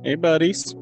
Hey, buddies.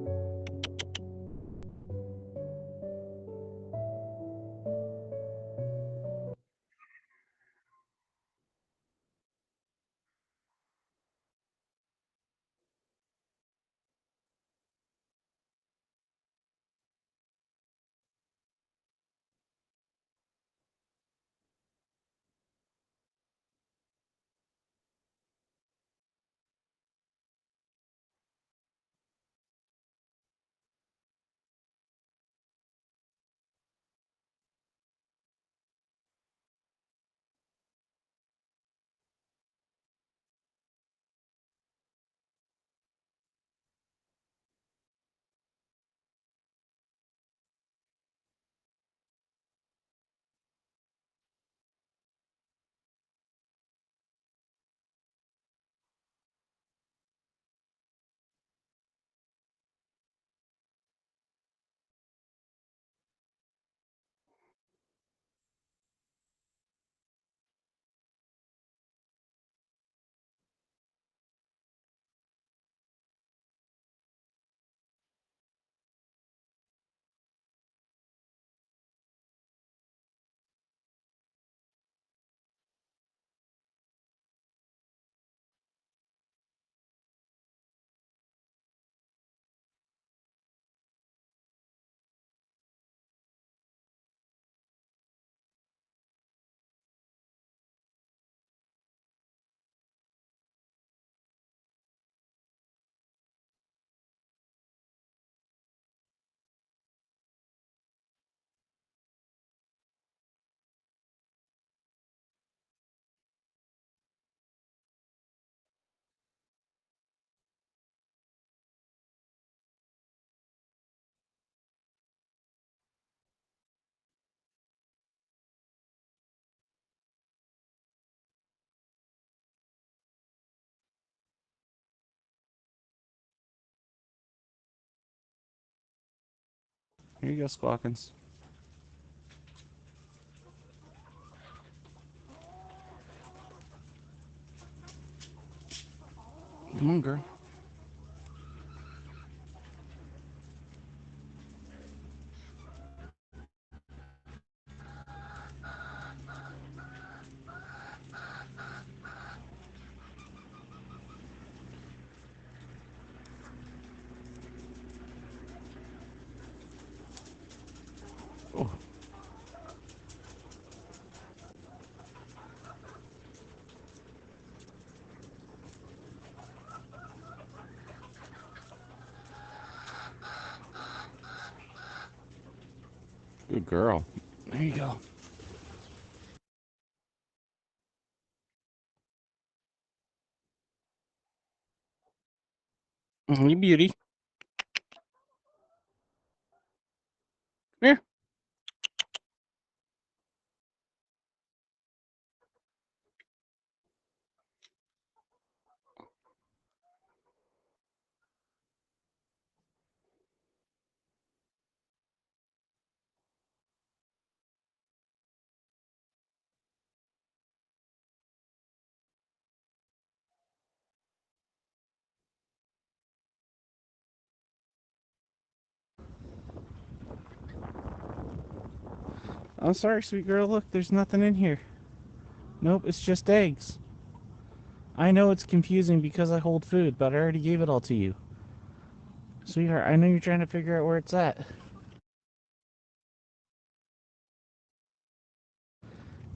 Here you go, Squawkins. Come on, girl. Oh, good girl. There you go. You beauty. Here. I'm sorry, sweet girl. Look, there's nothing in here. Nope, it's just eggs. I know it's confusing because I hold food, but I already gave it all to you. Sweetheart, I know you're trying to figure out where it's at.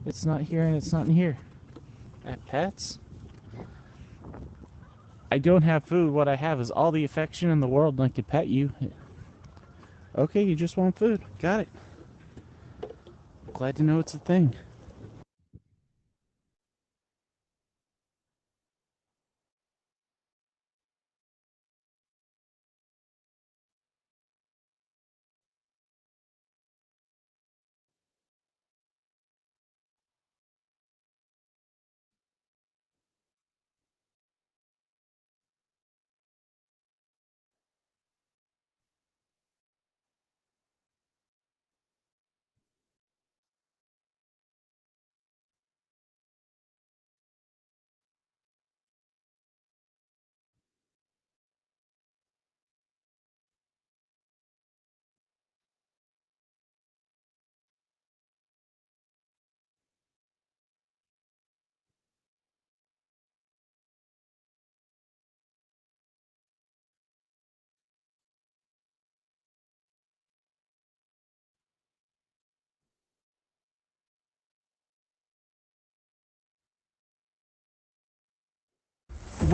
It's not here and it's not in here. At Pets? I don't have food. What I have is all the affection in the world and I could pet you. Okay, you just want food. Got it. Glad to know it's a thing.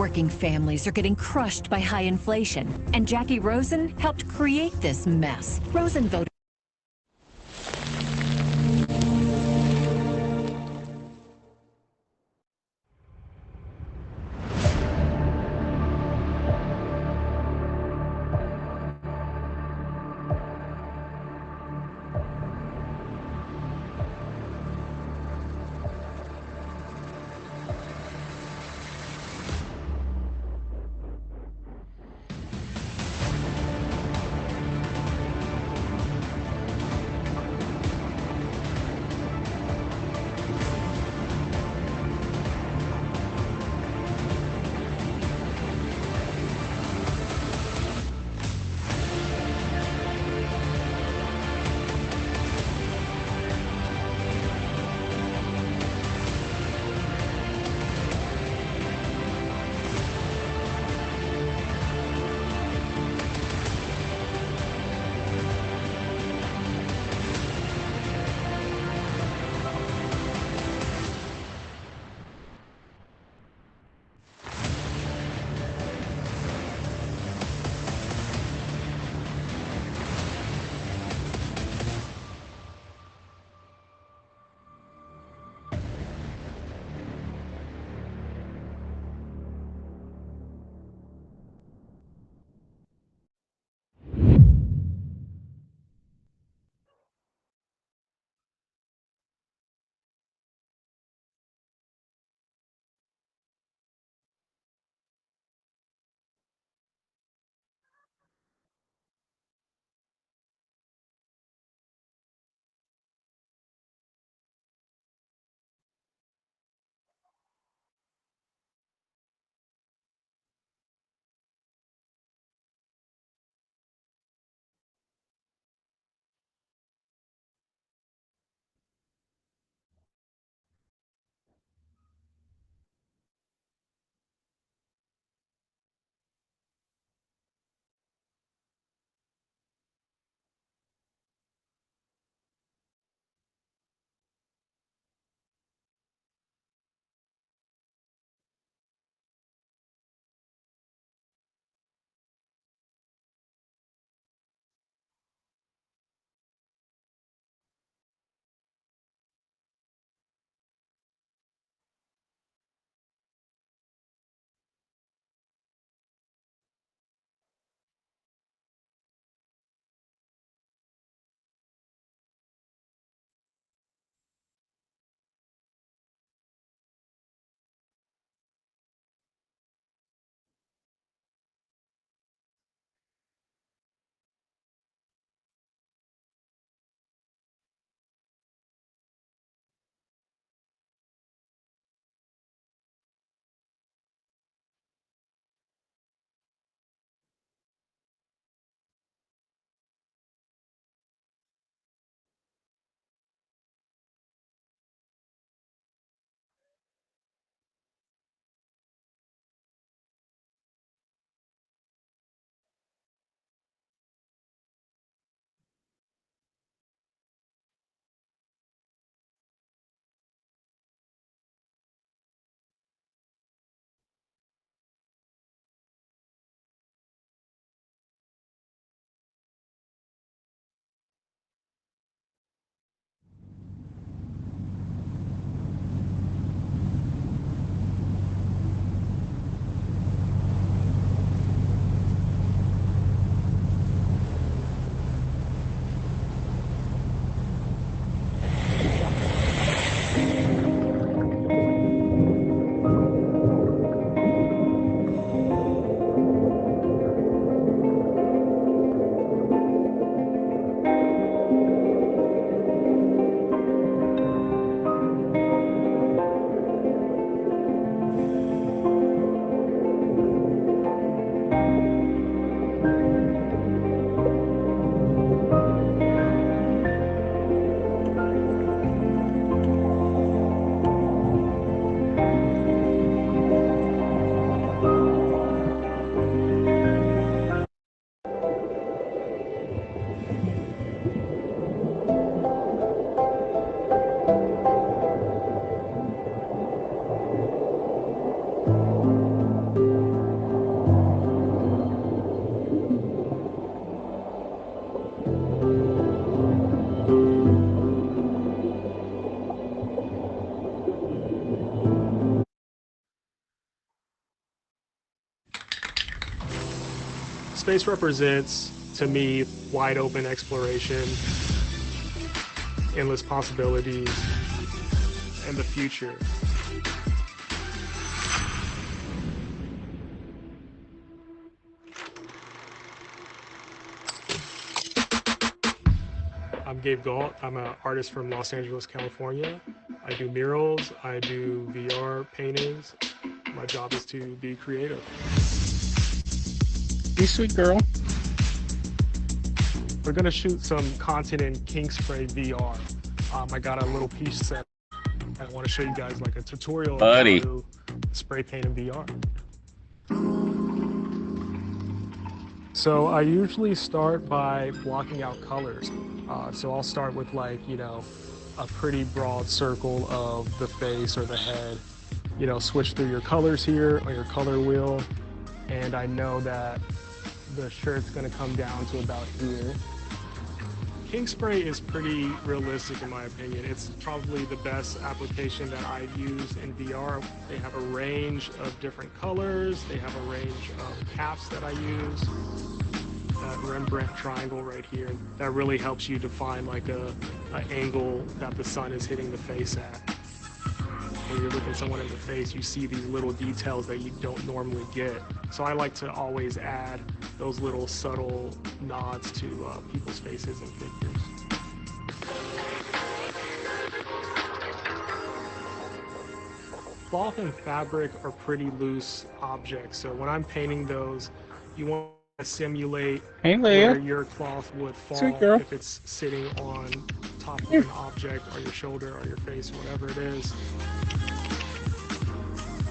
Working families are getting crushed by high inflation, and Jackie Rosen helped create this mess. Rosen voted. Space represents, to me, wide open exploration, endless possibilities, and the future. I'm Gabe Galt. I'm an artist from Los Angeles, California. I do murals, I do VR paintings. My job is to be creative. You sweet girl. We're gonna shoot some content in Kingspray VR. I got a little piece set. I want to show you guys like a tutorial of how to spray paint in VR. So I usually start by blocking out colors. So I'll start with like, a pretty broad circle of the face or the head. Switch through your colors here on your color wheel. And I know that the shirt's gonna come down to about here. Kingspray is pretty realistic in my opinion. It's probably the best application that I've used in VR. They have a range of different colors. They have a range of caps that I use. That Rembrandt triangle right here, that really helps you define like an angle that the sun is hitting the face at. When you're looking someone in the face, you see these little details that you don't normally get. So I like to always add those little subtle nods to people's faces and figures. Cloth and fabric are pretty loose objects, so when I'm painting those, you want to simulate where your cloth would fall if it's sitting on top of an object or your shoulder or your face, whatever it is.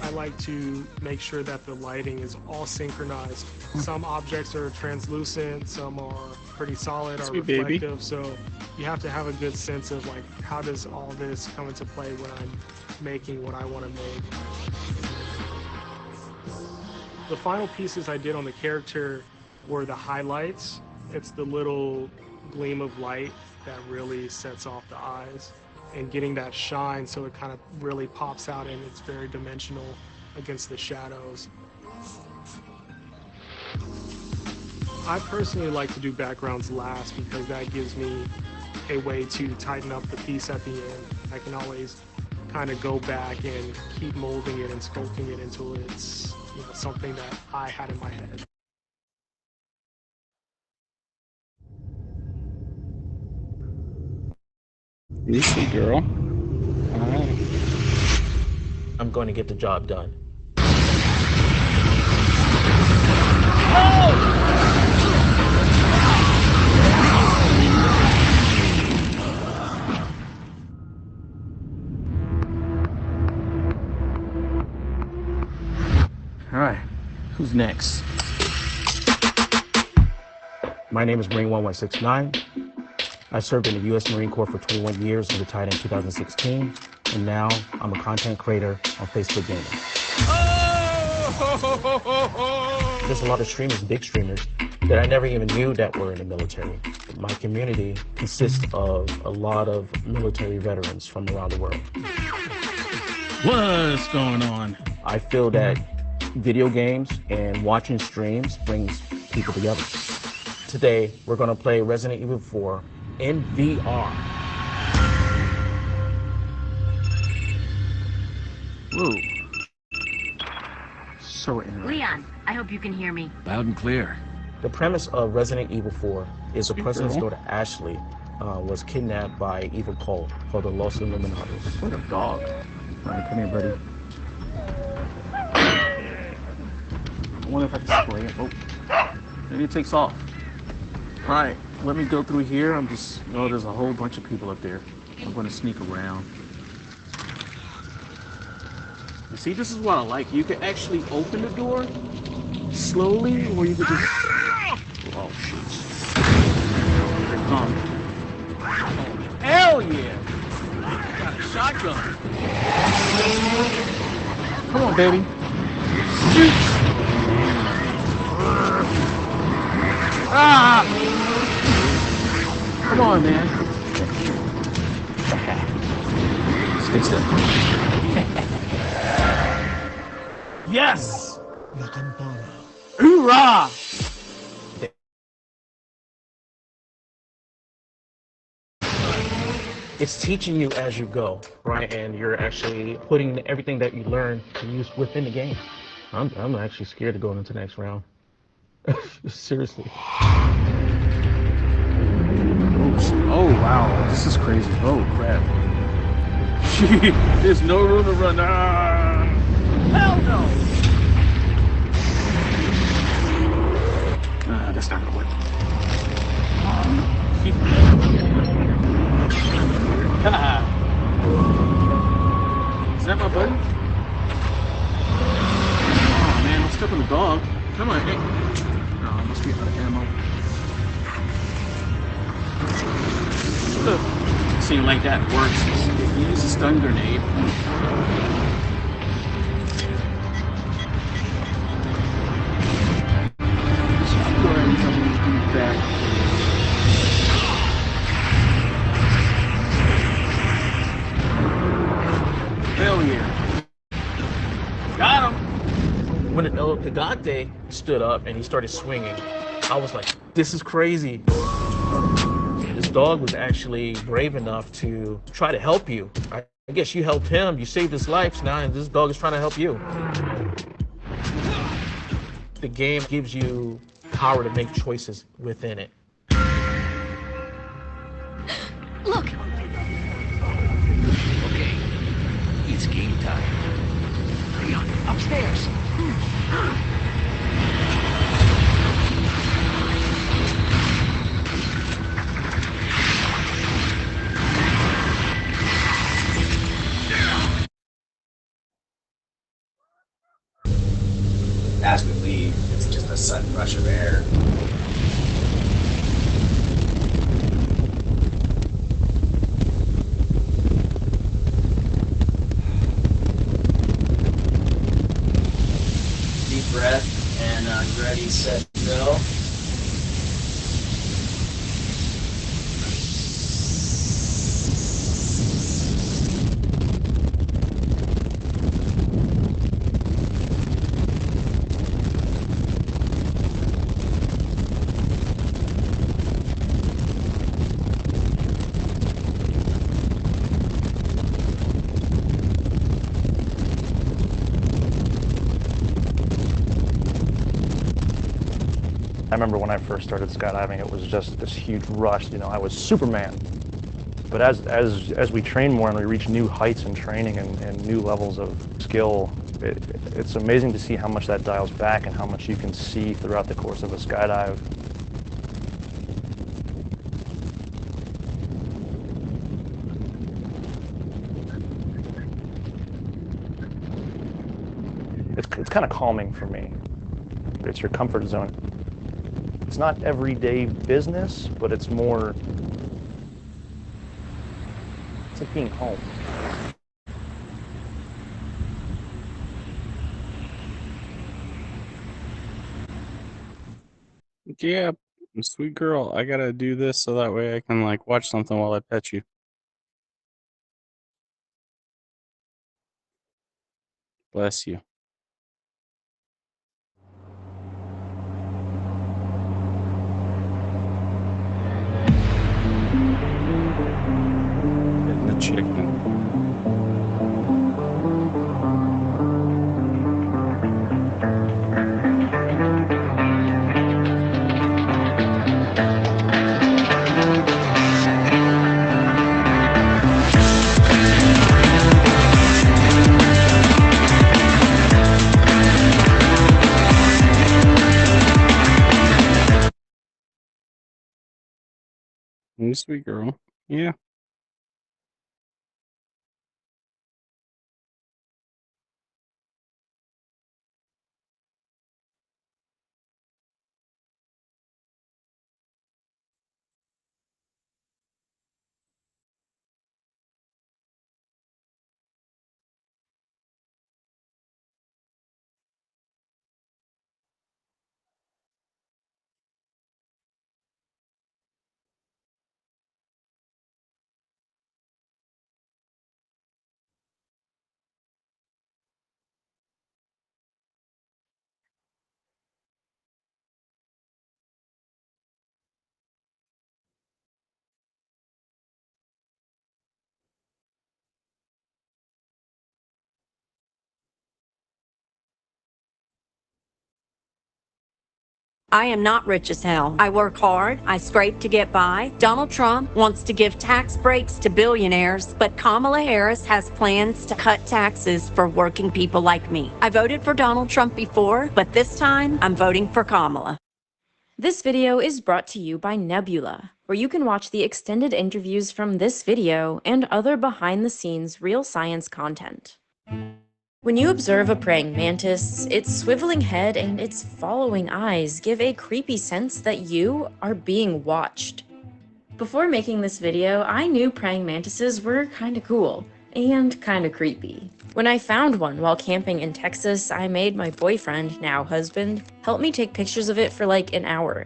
I like to make sure that the lighting is all synchronized. Some objects are translucent, some are pretty solid or reflective, so you have to have a good sense of like, how does all this come into play when I'm making what I want to make. The final pieces I did on the character were the highlights. It's the little gleam of light that really sets off the eyes and getting that shine so it kind of really pops out and it's very dimensional against the shadows. I personally like to do backgrounds last because that gives me a way to tighten up the piece at the end. I can always kind of go back and keep molding it and sculpting it until it's something that I had in my head. You sweet girl. Alright. I'm going to get the job done. Alright, who's next? My name is Marine 1169. I served in the U.S. Marine Corps for 21 years and retired in 2016. And now I'm a content creator on Facebook Gaming. There's a lot of streamers, big streamers, that I never even knew that were in the military. My community consists of a lot of military veterans from around the world. What's going on? I feel that video games and watching streams brings people together. Today, we're going to play Resident Evil 4 in VR. Whoa. So interesting. Leon, I hope you can hear me. Loud and clear. The premise of Resident Evil 4 is the president's daughter Ashley was kidnapped by an evil cult called the Los Illuminados. What a dog. All right, come here, buddy. I wonder if I can spray it. Oh, maybe it takes off. All right, let me go through here. There's a whole bunch of people up there. I'm going to sneak around. You see, this is what I like. You can actually open the door slowly, or you could just... Oh, shit. Here it comes. Oh, hell yeah! Got a shotgun. Come on, baby. Shoot! Ah! Come on, man. Stick step. Yes! Hoorah! it's teaching you as you go, right? And you're actually putting everything that you learn to use within the game. I'm actually scared to go into the next round. Seriously. Oh wow, this is crazy. Oh crap. There's no room to run. Ah! Hell no! That's not gonna work. Is that my buddy? Oh man, I'm stuck on the dog. Come on, hey. Oh, I must be out of ammo. Seeing like that works. If you use a stun grenade. Hell yeah. Got him. When El Gigante stood up and he started swinging, I was like, this is crazy. This dog was actually brave enough to try to help you. I guess you helped him, you saved his life now, and this dog is trying to help you. The game gives you power to make choices within it. Look! Okay, it's game time. Leon, upstairs. As we leave, it's just a sudden rush of air. Deep breath and ready, set, go. I remember when I first started skydiving, it was just this huge rush. You know, I was Superman. But as we train more and we reach new heights in training and new levels of skill, it's amazing to see how much that dials back and how much you can see throughout the course of a skydive. It's kind of calming for me. It's your comfort zone. It's not everyday business, but it's more, it's like being home. Yeah, sweet girl, I gotta do this so that way I can like watch something while I pet you. Bless you. Getting the chicken. You sweet girl. Yeah. I am not rich as hell. I work hard. I scrape to get by. Donald Trump wants to give tax breaks to billionaires, but Kamala Harris has plans to cut taxes for working people like me. I voted for Donald Trump before, but this time I'm voting for Kamala. This video is brought to you by Nebula, where you can watch the extended interviews from this video and other behind-the-scenes real science content. When you observe a praying mantis, its swiveling head and its following eyes give a creepy sense that you are being watched. Before making this video, I knew praying mantises were kinda cool and kinda creepy. When I found one while camping in Texas, I made my boyfriend, now husband, help me take pictures of it for like an hour.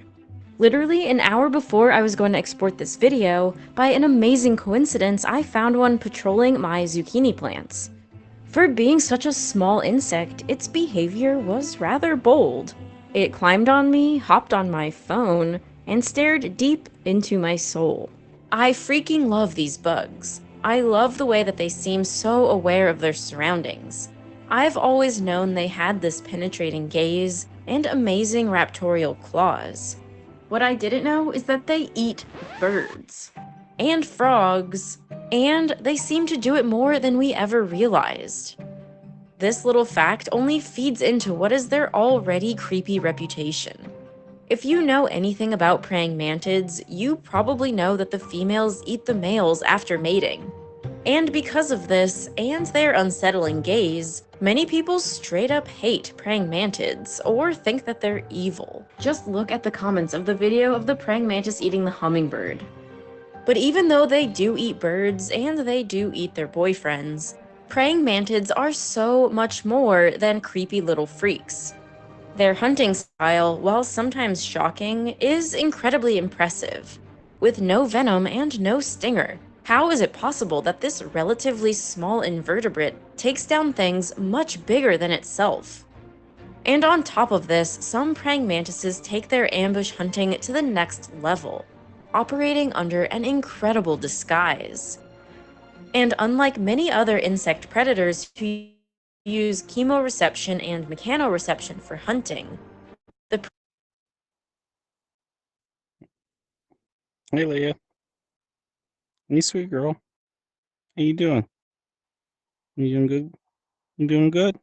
Literally an hour before I was going to export this video, by an amazing coincidence, I found one patrolling my zucchini plants. For being such a small insect, its behavior was rather bold. It climbed on me, hopped on my phone, and stared deep into my soul. I freaking love these bugs. I love the way that they seem so aware of their surroundings. I've always known they had this penetrating gaze and amazing raptorial claws. What I didn't know is that they eat birds and frogs, and they seem to do it more than we ever realized. This little fact only feeds into what is their already creepy reputation. If you know anything about praying mantids, you probably know that the females eat the males after mating. And because of this, and their unsettling gaze, many people straight up hate praying mantids, or think that they're evil. Just look at the comments of the video of the praying mantis eating the hummingbird. But even though they do eat birds, and they do eat their boyfriends, praying mantids are so much more than creepy little freaks. Their hunting style, while sometimes shocking, is incredibly impressive. With no venom and no stinger, how is it possible that this relatively small invertebrate takes down things much bigger than itself? And on top of this, some praying mantises take their ambush hunting to the next level, operating under an incredible disguise. And unlike many other insect predators who use chemoreception and mechanoreception for hunting, Hey, Leah. Hey, sweet girl. How you doing? You doing good? You doing good?